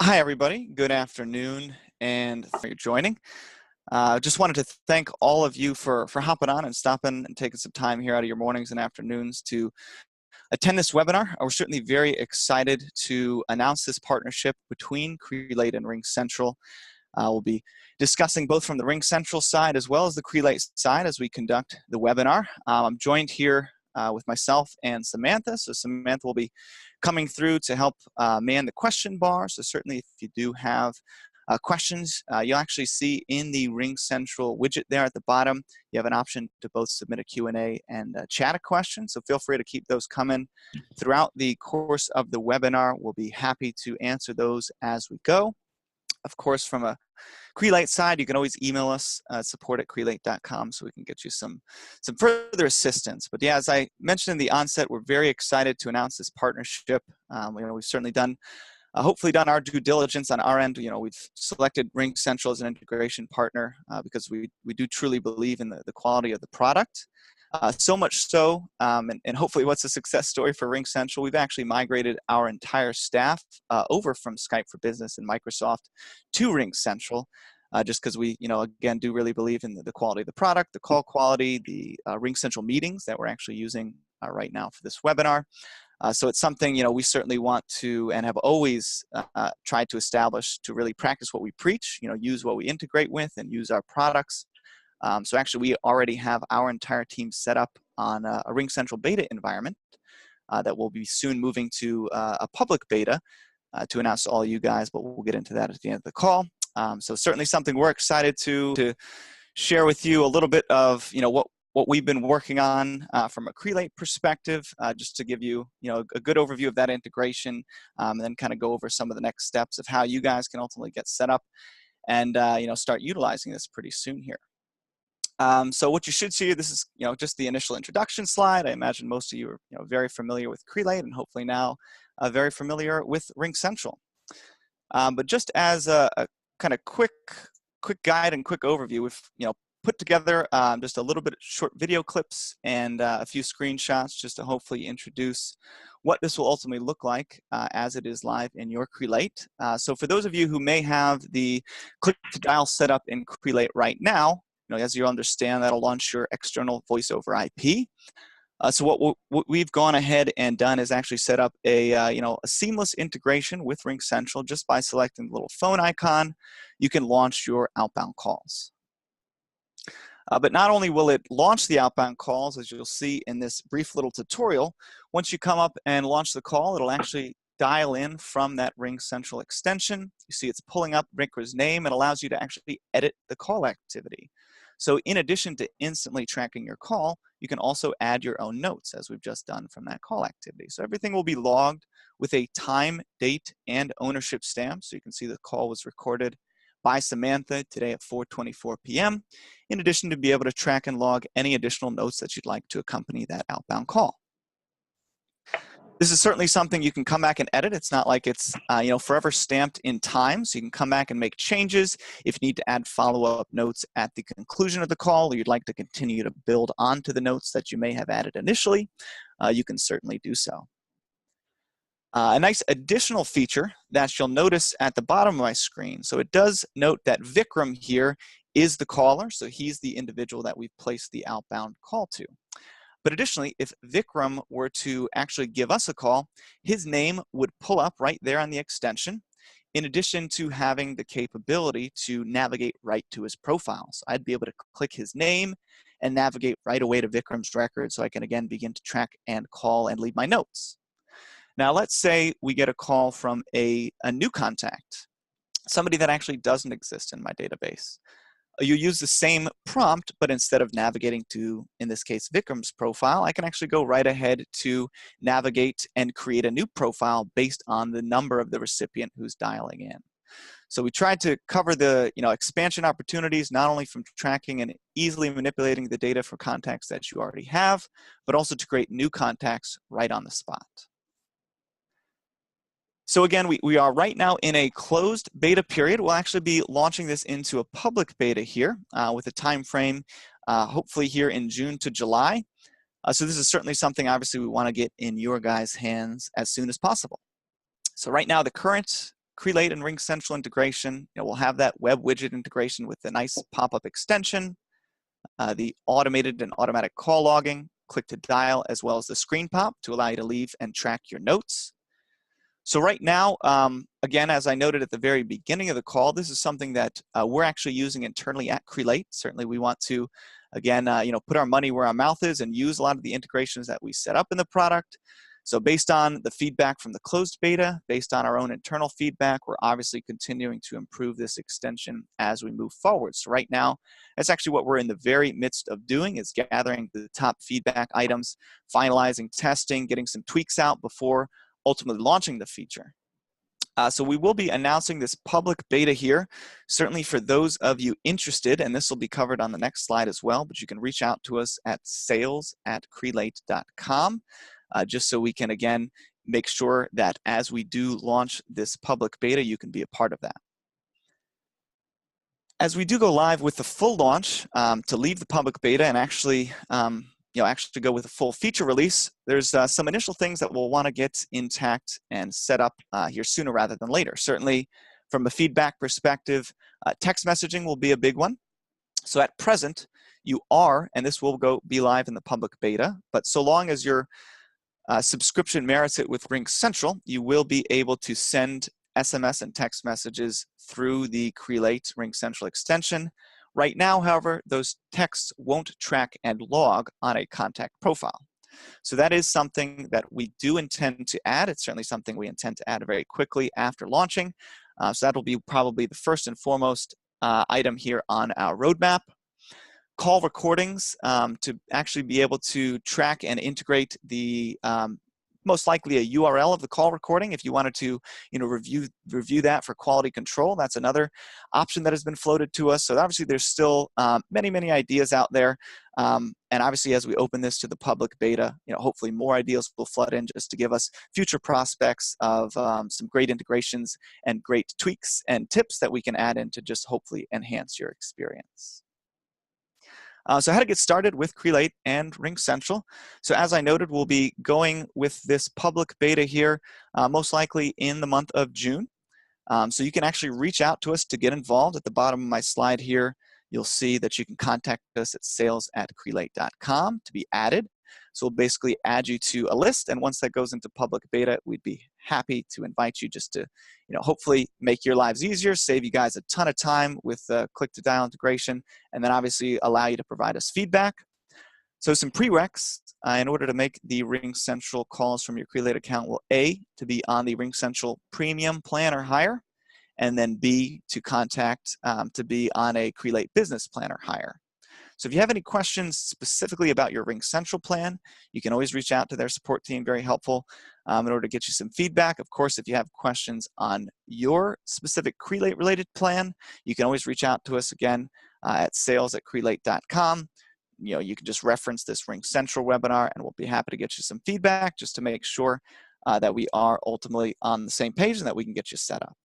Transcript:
Hi, everybody. Good afternoon, and thank you for joining. Just wanted to thank all of you for hopping on and stopping and taking some time here out of your mornings and afternoons to attend this webinar. We're certainly very excited to announce this partnership between Crelate and RingCentral. We'll be discussing both from the RingCentral side as well as the Crelate side as we conduct the webinar. I'm joined here with myself and Samantha. So Samantha will be coming through to help man the question bar. So certainly if you do have questions, you'll actually see in the RingCentral widget there at the bottom, you have an option to both submit a Q&A and chat a question. So feel free to keep those coming throughout the course of the webinar. We'll be happy to answer those as we go. Of course, from a Crelate side, you can always email us, support@crelate.com, so we can get you some further assistance. But yeah, as I mentioned in the onset, we're very excited to announce this partnership. We've certainly done, hopefully done our due diligence on our end. We've selected RingCentral as an integration partner because we do truly believe in the quality of the product. So much so, and hopefully what's a success story for RingCentral, we've actually migrated our entire staff over from Skype for Business and Microsoft to RingCentral, just because we, again, do really believe in the quality of the product, the call quality, the RingCentral meetings that we're actually using right now for this webinar. So it's something, we certainly want to and have always tried to establish to really practice what we preach, use what we integrate with and use our products. So actually, we already have our entire team set up on a RingCentral beta environment that will be soon moving to a public beta to announce to all you guys, but we'll get into that at the end of the call. So certainly something we're excited to share with you a little bit of, what we've been working on from a Crelate perspective, just to give you, a good overview of that integration, and then kind of go over some of the next steps of how you guys can ultimately get set up and, start utilizing this pretty soon here. So what you should see, this is just the initial introduction slide. I imagine most of you are very familiar with Crelate and hopefully now very familiar with RingCentral. But just as a kind of quick guide and quick overview, we've put together just a little bit of short video clips and a few screenshots just to hopefully introduce what this will ultimately look like as it is live in your Crelate. So for those of you who may have the click to dial set up in Crelate right now, as you understand, that'll launch your external voice over IP. So what we've gone ahead and done is actually set up a seamless integration with RingCentral. Just by selecting the little phone icon, you can launch your outbound calls. But not only will it launch the outbound calls, as you'll see in this brief little tutorial, once you come up and launch the call, it'll actually dial in from that RingCentral extension. You see it's pulling up Rinker's name and allows you to actually edit the call activity. So in addition to instantly tracking your call, you can also add your own notes as we've just done from that call activity. So everything will be logged with a time, date, and ownership stamp. So you can see the call was recorded by Samantha today at 4:24 p.m. in addition to be able to track and log any additional notes that you'd like to accompany that outbound call. This is certainly something you can come back and edit. It's not like it's forever stamped in time, so you can come back and make changes. If you need to add follow-up notes at the conclusion of the call, or you'd like to continue to build onto the notes that you may have added initially, you can certainly do so. A nice additional feature that you'll notice at the bottom of my screen. So it does note that Vikram here is the caller, so he's the individual that we've placed the outbound call to. But additionally, if Vikram were to actually give us a call, his name would pull up right there on the extension, in addition to having the capability to navigate right to his profile. So I'd be able to click his name and navigate right away to Vikram's record so I can again begin to track and call and leave my notes. Now let's say we get a call from a new contact, somebody that actually doesn't exist in my database. You use the same prompt, but instead of navigating to, in this case, Vikram's profile, I can actually go right ahead to navigate and create a new profile based on the number of the recipient who's dialing in. So we tried to cover the expansion opportunities, not only from tracking and easily manipulating the data for contacts that you already have, but also to create new contacts right on the spot. So again, we are right now in a closed beta period. We'll actually be launching this into a public beta here with a time frame, hopefully here in June to July. So this is certainly something obviously we want to get in your guys' hands as soon as possible. So right now the current Crelate and RingCentral integration. We'll have that web widget integration with the nice pop-up extension, the automated and automatic call logging, click to dial, as well as the screen pop to allow you to leave and track your notes. So right now, again, as I noted at the very beginning of the call, this is something that we're actually using internally at Crelate. Certainly we want to, again, put our money where our mouth is and use a lot of the integrations that we set up in the product. So based on the feedback from the closed beta, based on our own internal feedback, we're obviously continuing to improve this extension as we move forward. So right now, that's actually what we're in the very midst of doing, is gathering the top feedback items, finalizing testing, getting some tweaks out before ultimately launching the feature. So we will be announcing this public beta here, certainly for those of you interested, and this will be covered on the next slide as well, but you can reach out to us at sales@crelate.com. Just so we can, again, make sure that as we do launch this public beta, you can be a part of that. As we do go live with the full launch, to leave the public beta and actually, actually go with a full feature release, there's some initial things that we'll want to get intact and set up here sooner rather than later. Certainly, from a feedback perspective, text messaging will be a big one. So at present, you are, and this will be live in the public beta, but so long as your subscription merits it with RingCentral, you will be able to send SMS and text messages through the Create RingCentral extension. Right now, however, those texts won't track and log on a contact profile. So that is something that we do intend to add. It's certainly something we intend to add very quickly after launching. So that'll be probably the first and foremost item here on our roadmap. Call recordings, to actually be able to track and integrate the most likely a URL of the call recording if you wanted to review that for quality control. That's another option that has been floated to us. So obviously there's still many ideas out there, and obviously as we open this to the public beta, hopefully more ideas will flood in just to give us future prospects of some great integrations and great tweaks and tips that we can add in to just hopefully enhance your experience. So how to get started with Crelate and RingCentral. So as I noted, we'll be going with this public beta here, most likely in the month of June. So you can actually reach out to us to get involved. At the bottom of my slide here, you'll see that you can contact us at sales@crelate.com to be added. So we'll basically add you to a list, and once that goes into public beta, we'd be happy to invite you just to, hopefully make your lives easier, save you guys a ton of time with click-to-dial integration, and then obviously allow you to provide us feedback. So some prereqs in order to make the RingCentral calls from your Crelate account will A, to be on the RingCentral Premium plan or higher, and then B, to contact to be on a Crelate Business plan or higher. So if you have any questions specifically about your RingCentral plan, you can always reach out to their support team, very helpful, in order to get you some feedback. Of course, if you have questions on your specific Crelate related plan, you can always reach out to us again at sales@crelate.com. You can just reference this RingCentral webinar and we'll be happy to get you some feedback just to make sure that we are ultimately on the same page and that we can get you set up.